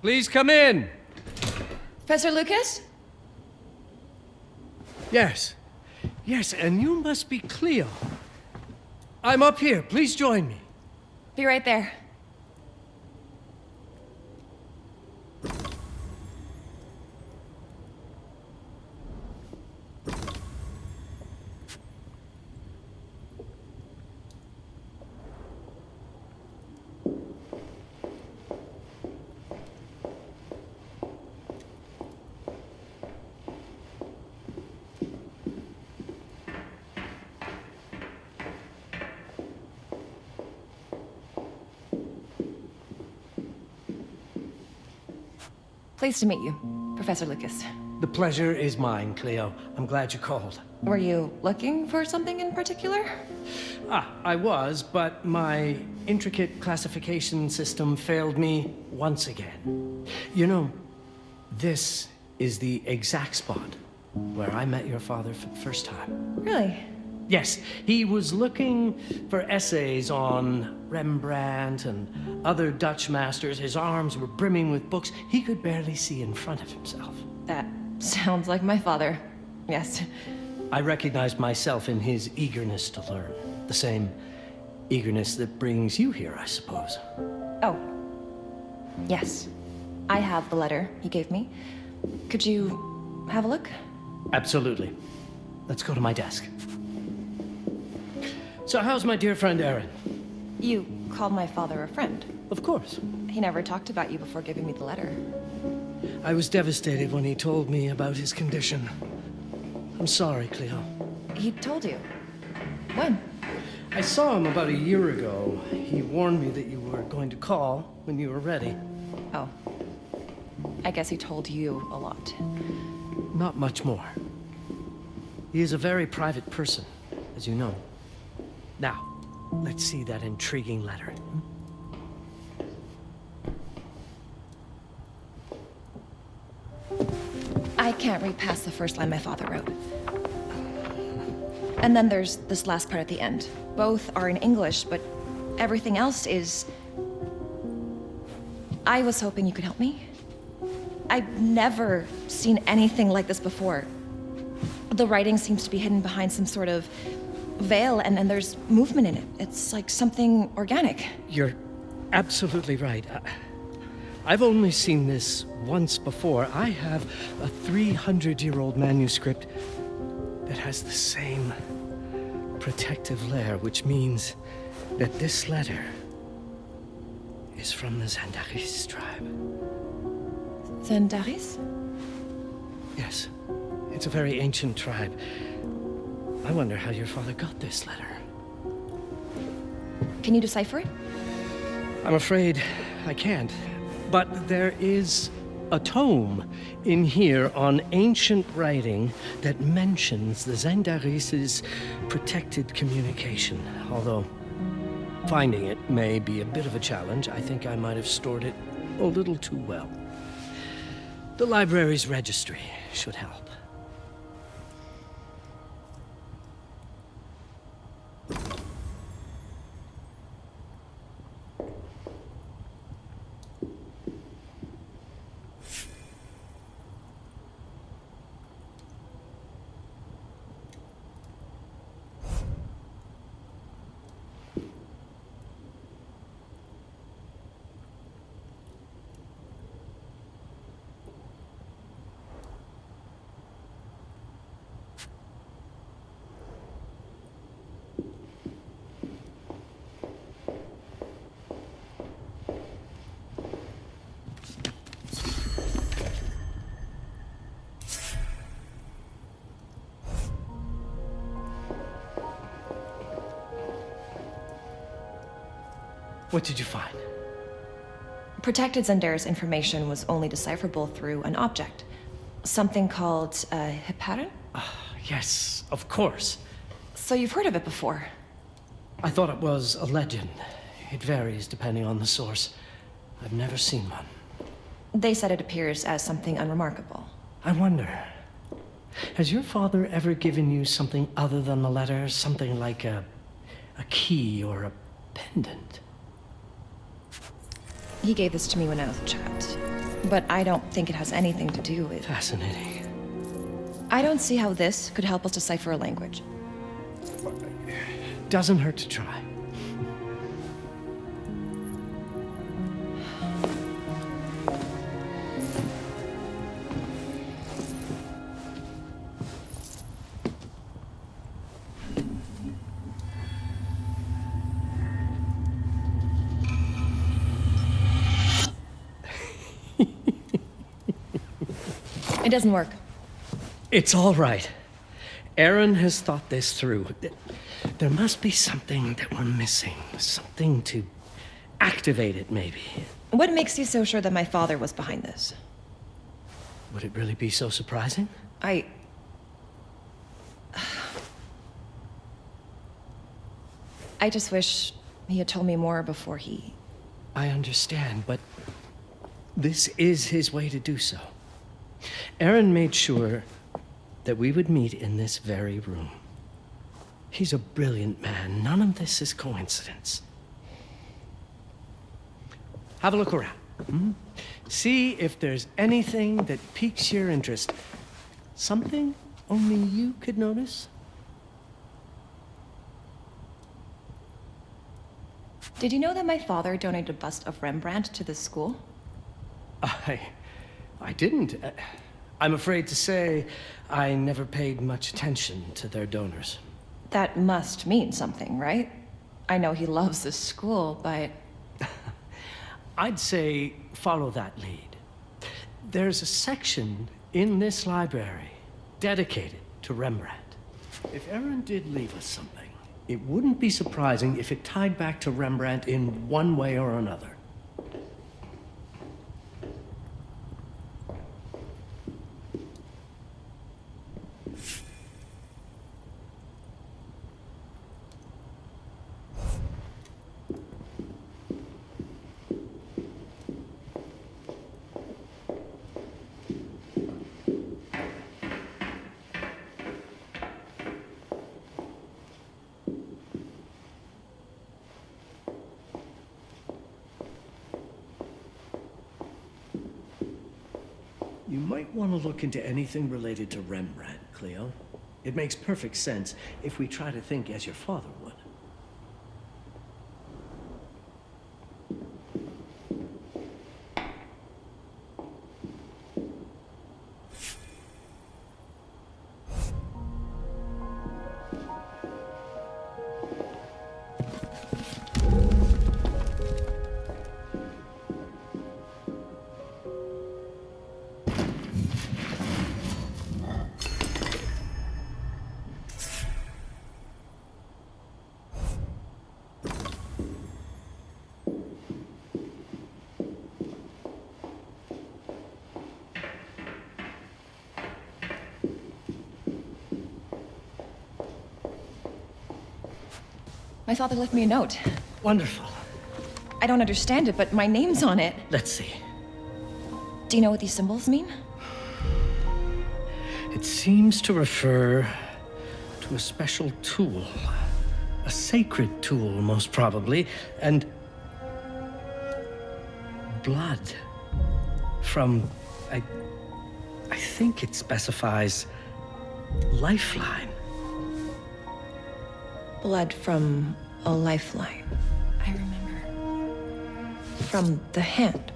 Please come in. Professor Lucas? Yes. Yes, and you must be Cleo. I'm up here. Please join me. Be right there. Pleased to meet you, Professor Lucas. The pleasure is mine, Cleo. I'm glad you called. Were you looking for something in particular? I was, but my intricate classification system failed me once again. You know, this is the exact spot where I met your father for the first time. Really? Yes, he was looking for essays on Rembrandt and other Dutch masters. His arms were brimming with books. He could barely see in front of himself. That sounds like my father. Yes. I recognized myself in his eagerness to learn. The same eagerness that brings you here, I suppose. Oh. Yes. I have the letter he gave me. Could you have a look? Absolutely. Let's go to my desk. So how's my dear friend Aaron? You called my father a friend. Of course. He never talked about you before giving me the letter. I was devastated when he told me about his condition. I'm sorry, Cleo. He told you? When? I saw him about a year ago. He warned me that you were going to call when you were ready. Oh. I guess he told you a lot. Not much more. He is a very private person, as you know. Now, let's see that intriguing letter. I can't read past the first line my father wrote. And then there's this last part at the end. Both are in English, but everything else is... I was hoping you could help me. I've never seen anything like this before. The writing seems to be hidden behind some sort of veil, and then there's movement in it. It's like something organic. You're absolutely right. I've only seen this once before. I have a 300-year-old manuscript that has the same protective layer, which means that this letter is from the Zandaris tribe. Zandaris? Yes. It's a very ancient tribe. I wonder how your father got this letter. Can you decipher it? I'm afraid I can't. But there is a tome in here on ancient writing that mentions the Zandaris' protected communication. Although finding it may be a bit of a challenge, I think I might have stored it a little too well. The library's registry should help. What did you find? Protected Zandaris information was only decipherable through an object. Something called a HyperX? Yes, of course. So you've heard of it before? I thought it was a legend. It varies depending on the source. I've never seen one. They said it appears as something unremarkable. I wonder, has your father ever given you something other than the letter? Something like a key or a pendant? He gave this to me when I was a child. But I don't think it has anything to do with... Fascinating. I don't see how this could help us decipher a language. Doesn't hurt to try. It doesn't work. It's all right. Aaron has thought this through. There must be something that we're missing. Something to activate it, maybe. What makes you so sure that my father was behind this? Would it really be so surprising? I just wish he had told me more before he... I understand, but this is his way to do so. Aaron made sure that we would meet in this very room. He's a brilliant man. None of this is coincidence. Have a look around. See if there's anything that piques your interest. Something only you could notice? Did you know that my father donated a bust of Rembrandt to this school? I didn't. I'm afraid to say I never paid much attention to their donors. That must mean something, right? I know he loves this school, but... I'd say follow that lead. There's a section in this library dedicated to Rembrandt. If Aaron did leave us something, it wouldn't be surprising if it tied back to Rembrandt in one way or another. You might want to look into anything related to Rembrandt, Cleo. It makes perfect sense if we try to think as your father would. My father left me a note. Wonderful. I don't understand it, but my name's on it. Let's see. Do you know what these symbols mean? It seems to refer to a special tool. A sacred tool, most probably, and blood from, I think it specifies lifeline. Blood from a lifeline. I remember. From the hand.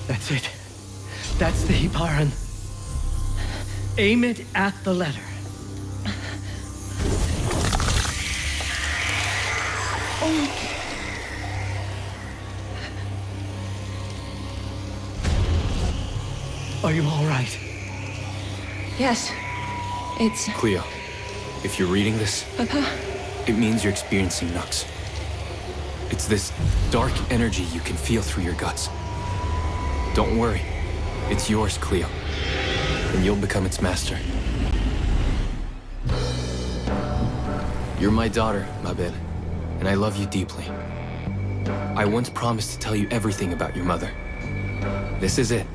That's it. That's the Hiparan. Aim it at the letter. Are you all right? Yes. It's... Cleo, if you're reading this, Papa? it means you're experiencing Nux. It's this dark energy you can feel through your guts. Don't worry. It's yours, Cleo. And you'll become its master. You're my daughter, ma belle, and I love you deeply. I once promised to tell you everything about your mother. This is it,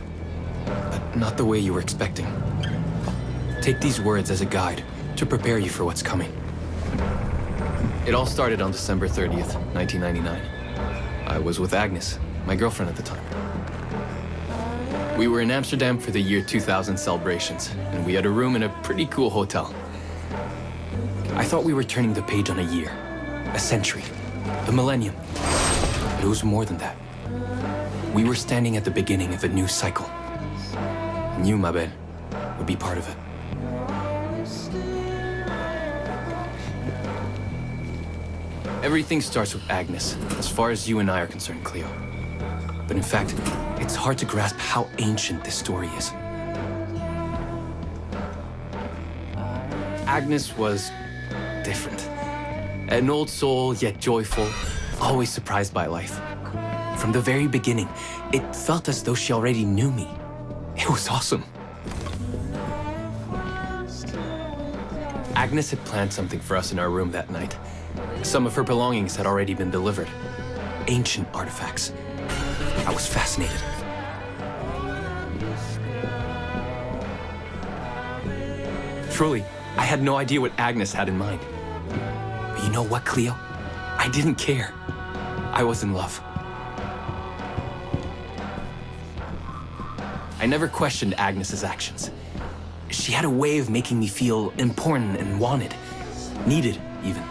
but not the way you were expecting. Take these words as a guide to prepare you for what's coming. It all started on December 30th, 1999. I was with Agnes, my girlfriend at the time. We were in Amsterdam for the year 2000 celebrations, and we had a room in a pretty cool hotel. I thought we were turning the page on a year, a century, a millennium. But it was more than that. We were standing at the beginning of a new cycle. And you, ma belle, would be part of it. Everything starts with Agnes, as far as you and I are concerned, Cleo. But in fact, it's hard to grasp how ancient this story is. Agnes was different. An old soul, yet joyful, always surprised by life. From the very beginning, it felt as though she already knew me. It was awesome. Agnes had planned something for us in our room that night. Some of her belongings had already been delivered. Ancient artifacts. I was fascinated. Truly, I had no idea what Agnes had in mind. But you know what, Cleo? I didn't care. I was in love. I never questioned Agnes's actions. She had a way of making me feel important and wanted. Needed, even.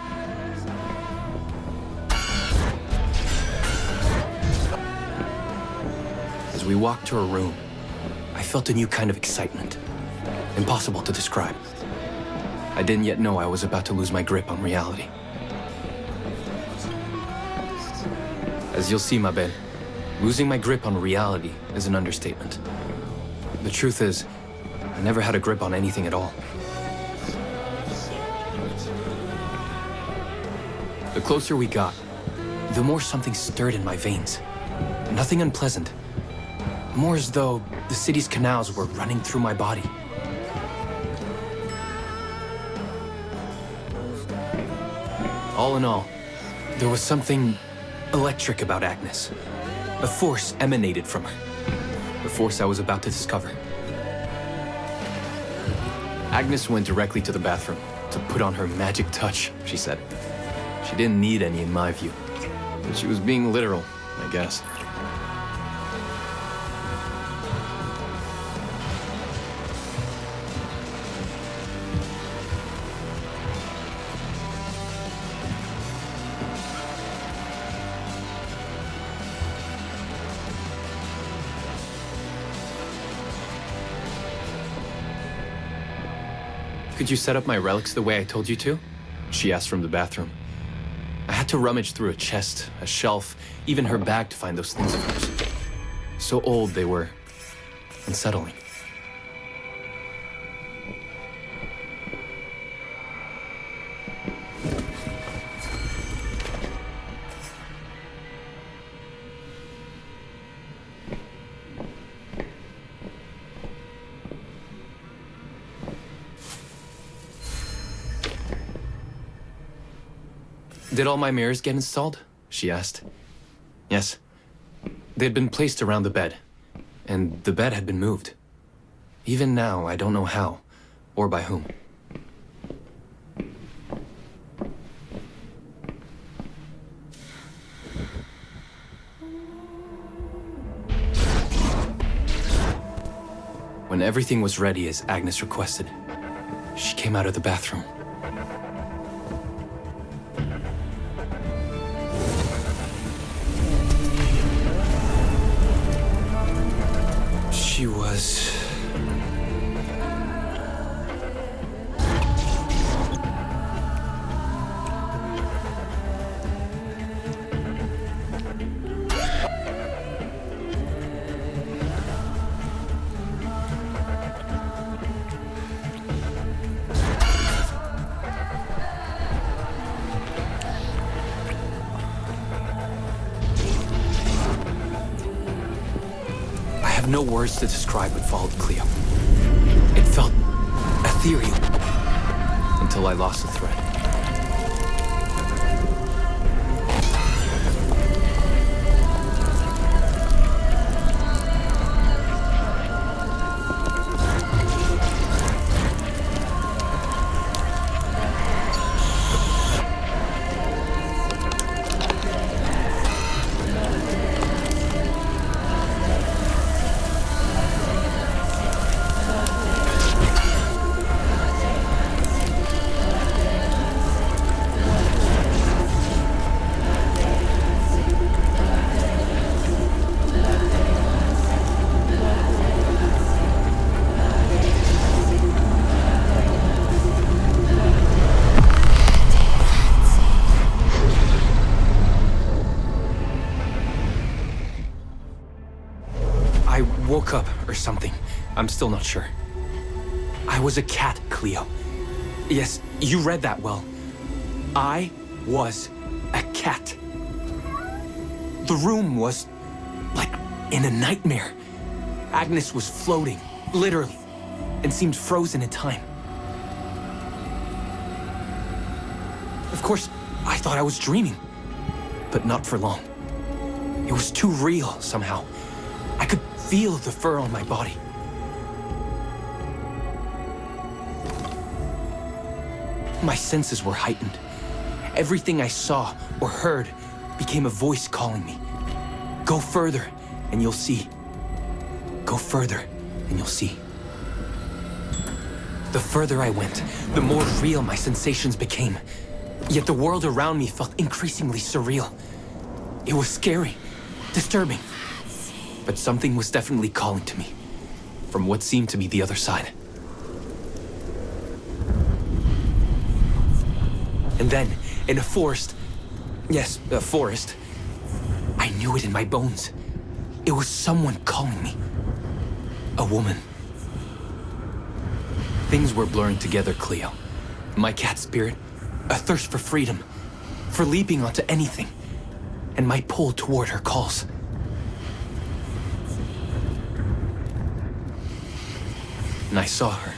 As we walked to her room, I felt a new kind of excitement. Impossible to describe. I didn't yet know I was about to lose my grip on reality. As you'll see, ma belle, losing my grip on reality is an understatement. The truth is, I never had a grip on anything at all. The closer we got, the more something stirred in my veins. Nothing unpleasant. More as though the city's canals were running through my body. All in all, there was something electric about Agnes. A force emanated from her. The force I was about to discover. Agnes went directly to the bathroom to put on her magic touch, she said. She didn't need any in my view, but she was being literal, I guess. Could you set up my relics the way I told you to? She asked from the bathroom. I had to rummage through a chest, a shelf, even her bag to find those things of hers. So old they were. Unsettling. Did all my mirrors get installed? She asked. Yes. They'd been placed around the bed, and the bed had been moved. Even now, I don't know how, or by whom. When everything was ready as Agnes requested, she came out of the bathroom. She was... no words to describe what followed, Cleo. It felt ethereal until I lost the thread. Woke up or something. I'm still not sure. I was a cat, Cleo. Yes, you read that well. I was a cat. The room was like in a nightmare. Agnes was floating, literally, and seemed frozen in time. Of course, I thought I was dreaming, but not for long. It was too real somehow. I could feel the fur on my body. My senses were heightened. Everything I saw or heard became a voice calling me. Go further and you'll see. Go further and you'll see. The further I went, the more real my sensations became. Yet the world around me felt increasingly surreal. It was scary, disturbing. But something was definitely calling to me, from what seemed to be the other side. And then, in a forest, yes, a forest, I knew it in my bones. It was someone calling me. A woman. Things were blurring together, Cleo. My cat spirit, a thirst for freedom, for leaping onto anything, and my pull toward her calls. And I saw her,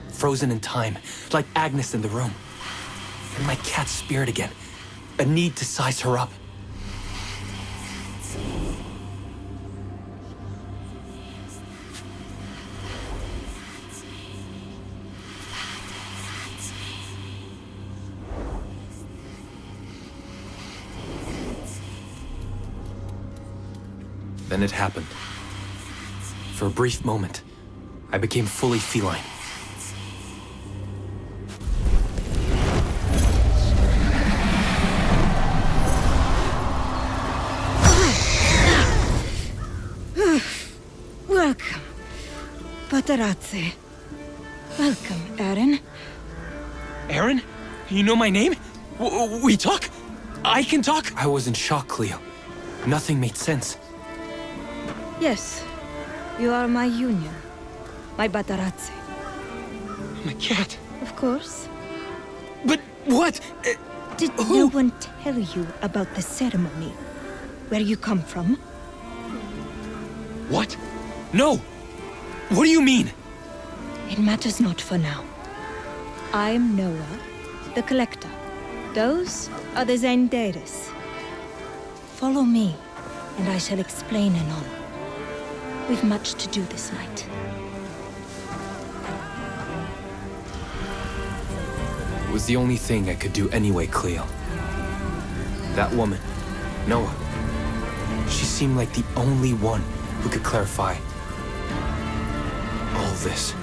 frozen in time, like Agnes in the room. And my cat's spirit again, a need to size her up. Then it happened. For a brief moment, I became fully feline. Welcome, Patarazzi. Welcome, Aaron. Aaron? You know my name? We talk? I can talk? I was in shock, Cleo. Nothing made sense. Yes, you are my union. My Patarazzi. My cat. Of course. But what? Did no one tell you about the ceremony? Where you come from? What? No! What do you mean? It matters not for now. I'm Noah, the Collector. Those are the Zendaris. Follow me, and I shall explain anon. We've much to do this night. It was the only thing I could do anyway, Cleo. That woman, Noah, she seemed like the only one who could clarify all this.